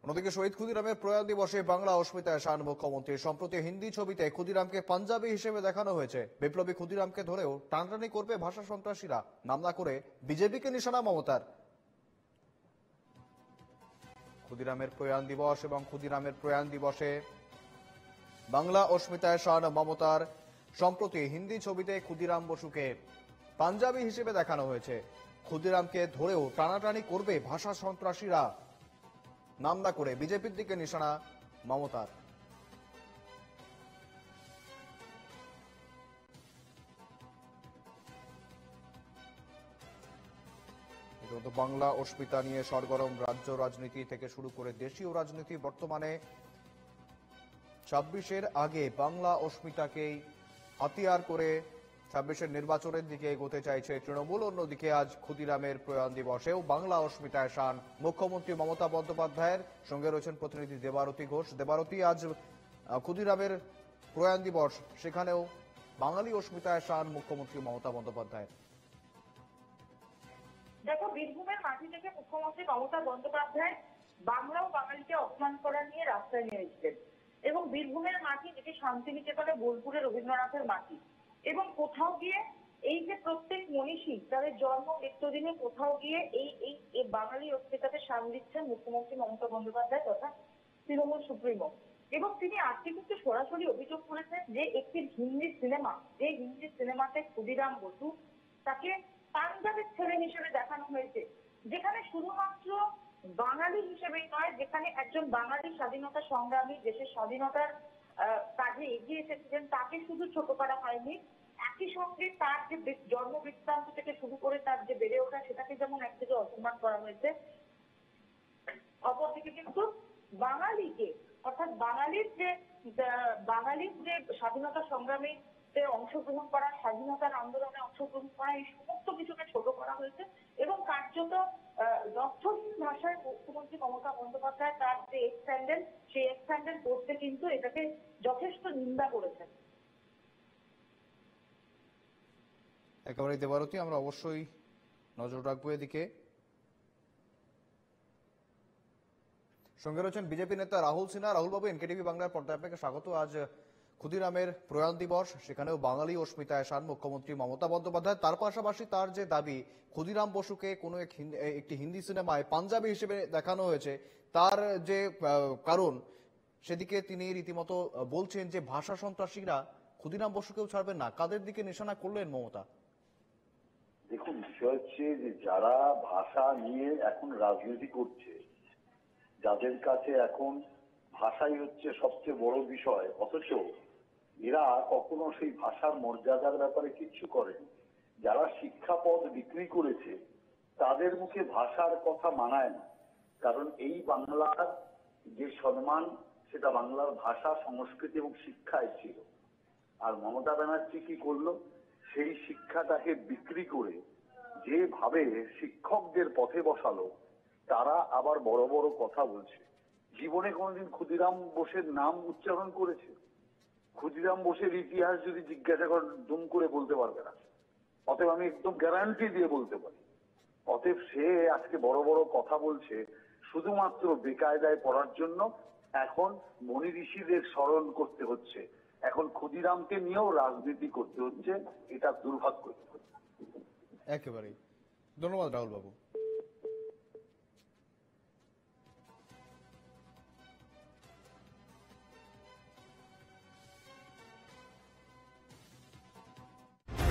অন্যদিকে শহীদ ক্ষুদিরামের প্রয়াণ দিবসে বাংলা অস্মিতায় শান মুখ্যমন্ত্রী। সম্প্রতি হিন্দি ছবিতে ক্ষুদিরামকে পাঞ্জাবি হিসেবে দেখানো হয়েছে। বিপ্লবী ক্ষুদিরামকে ধরেও টানটানি করবে ভাষা সন্ত্রাসীরা, নাম না করে বিজেপিকে নিশানা মমতার। ক্ষুদিরামের প্রয়াণ দিবস এবং ক্ষুদিরামের প্রয়াণ দিবসে বাংলা অস্মিতায় শান মমতার। সম্প্রতি হিন্দি ছবিতে ক্ষুদিরাম বসুকে পাঞ্জাবি হিসেবে দেখানো হয়েছে। ক্ষুদিরামকে ধরেও টানাটানি করবে ভাষা সন্ত্রাসীরা, নাম না করে বিজেপির দিকে নিশানা মমতার। বাংলা অস্মিতা নিয়ে সরগরম রাজ্য রাজনীতি থেকে শুরু করে দেশীয় রাজনীতি। বর্তমানে 26-এর আগে বাংলা অস্মিতাকেই হাতিয়ার করে 26-এর নির্বাচনের দিকে এগোতে চাইছে তৃণমূল। অন্যদিকে আজ ক্ষুদিরামের প্রয়াণ দিবসেও বাংলা অস্মিতায় শান মুখ্যমন্ত্রী মমতা বন্দ্যোপাধ্যায়ের। সঙ্গে রয়েছেন প্রতিনিধি দেবারতী ঘোষ। দেবারতী, আজ ক্ষুদিরামের প্রয়াণ দিবস, সেখানেও বাঙালি অস্মিতায় শান মুখ্যমন্ত্রী মমতা বন্দ্যোপাধ্যায়ের। দেখো, বীরভূমের মাটি থেকে মুখ্যমন্ত্রী মমতা বন্দ্যোপাধ্যায় বাংলা ও বাঙালিকে অপমান করা নিয়ে রাস্তায় নেমেছিলেন। এবং বীরভূমের মাটি যেটি শান্তিনিকেতনে বোলপুরে রবীন্দ্রনাথের মাটি, এবং কোথাও গিয়ে এই যে প্রত্যেক মনীষী তাদের জন্ম মৃত্যুদিনে কোথাও গিয়ে এই বাঙালি অস্মিতাকে শান দিচ্ছেন মুখ্যমন্ত্রী মমতা বন্দ্যোপাধ্যায় তথা তৃণমূল সুপ্রিমো। এবং তিনি আজকে কিন্তু সরাসরি অভিযোগ করেছেন যে একটি হিন্দি সিনেমাতে ক্ষুদিরাম বসু তাকে পাঞ্জাবের ছেলে হিসেবে দেখানো হয়েছে, যেখানে শুধুমাত্র বাঙালি হিসেবেই নয়, যেখানে একজন বাঙালি স্বাধীনতা সংগ্রামী দেশের স্বাধীনতার কাজে এগিয়ে এসেছিলেন তাকে শুধু ছোট করা হয়নি, একই সঙ্গে তার যে জন্ম বৃত্তান্ত থেকে শুরু করে তার যে বেড়ে ওঠা সেটাকে যেমন একদিকে অসম্মান করা হয়েছে, অপরদিকে কিন্তু বাঙালিকে অর্থাৎ বাঙালির যে স্বাধীনতা সংগ্রামী অংশগ্রহণ করা, স্বাধীনতার আন্দোলনে অংশগ্রহণ করা, এই সমস্ত কিছুকে ছোট করা হয়েছে। এবং কার্যত রক্ষহীন ভাষায় মুখ্যমন্ত্রী মমতা বন্দ্যোপাধ্যায় তার যে এক্স হ্যান্ডেল করতে কিন্তু এটাকে যথেষ্ট নিন্দা করেছেন। একেবারে দেবারতী, আমরা অবশ্যই নজর রাখবো এদিকে। সঙ্গে রয়েছেন বিজেপি নেতা রাহুল সিনহা। রাহুল বাবু, এনকেটিভি বাংলার পর্দায় আপনাকে স্বাগত। আজ ক্ষুদিরামের প্রয়াণ দিবস, সেখানেও বাঙালি অস্মিতায় শান মুখ্যমন্ত্রী মমতা বন্দ্যোপাধ্যায়। তার পাশাপাশি তার যে দাবি ক্ষুদিরাম বসুকে কোনো একটি হিন্দি সিনেমায় পাঞ্জাবি হিসেবে দেখানো হয়েছে, তার যে কারণ সেদিকে তিনি রীতিমতো বলছেন যে ভাষা সন্ত্রাসীরা ক্ষুদিরাম বসুকেও ছাড়বেন না। কাদের দিকে নিশানা করলেন মমতা? দেখুন, বিষয় হচ্ছে যে যারা ভাষা নিয়ে এখন রাজনীতি করছে, যাদের কাছে এখন ভাষাই হচ্ছে সবচেয়ে বড় বিষয়, অথচ এরা কখনো সেই ভাষার মর্যাদার ব্যাপারে কিচ্ছু করেনি। যারা শিক্ষাপদ বিক্রি করেছে তাদের মুখে ভাষার কথা মানায় না, কারণ এই বাংলার যে সম্মান সেটা বাংলার ভাষা, সংস্কৃতি এবং শিক্ষায় ছিল। আর মমতা ব্যানার্জি কি করলো? সেই শিক্ষাটাকে বিক্রি করে যেভাবে শিক্ষকদের পথে বসালো, তারা আবার বড় বড় কথা বলছে। জীবনে কোনোদিন ক্ষুদিরাম বোসের নাম উচ্চারণ করেছে? ক্ষুদিরাম বোসের ইতিহাস যদি জিজ্ঞাসা করেন, দুম করে বলতে পারবে না। অতএব আমি একদম গ্যারান্টি দিয়ে বলতে পারি, অতএব সে আজকে বড় বড় কথা বলছে শুধুমাত্র বেকায়দায় পড়ার জন্য। এখন মনি ঋষিদের স্মরণ করতে হচ্ছে, এখন ক্ষুদিরামকে নিয়েও রাজনীতি করতে হচ্ছে। এটা দুর্ভাগ্য। একেবারেই। ধন্যবাদ রাহুল বাবু।